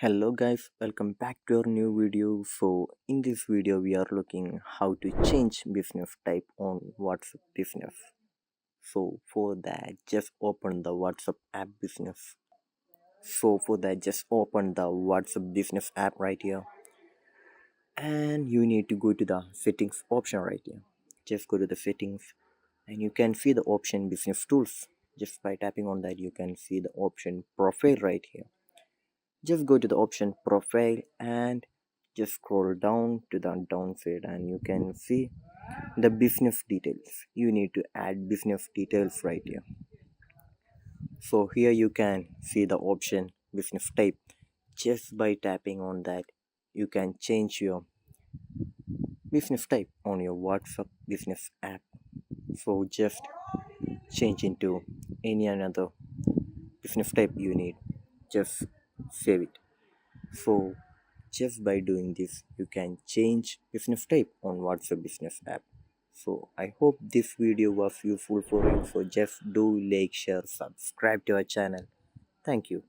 Hello guys, welcome back to our new video. So in this video we are looking how to change business type on WhatsApp business. So for that just open the WhatsApp app business. So for that just open the WhatsApp business app right here and you need to go to the settings option right here. Just go to the settings and you can see the option business tools. Just by tapping on that you can see the option profile right here. Just go to the option profile and just scroll down to the downside and you can see the business details. You need to add business details right here. So here you can see the option business type. Just by tapping on that you can change your business type on your WhatsApp business app. So just change into any another business type you need. Just save it. So just by doing this, you can change business type on WhatsApp business app. So I hope this video was useful for you. So just do like, share, subscribe to our channel. Thank you.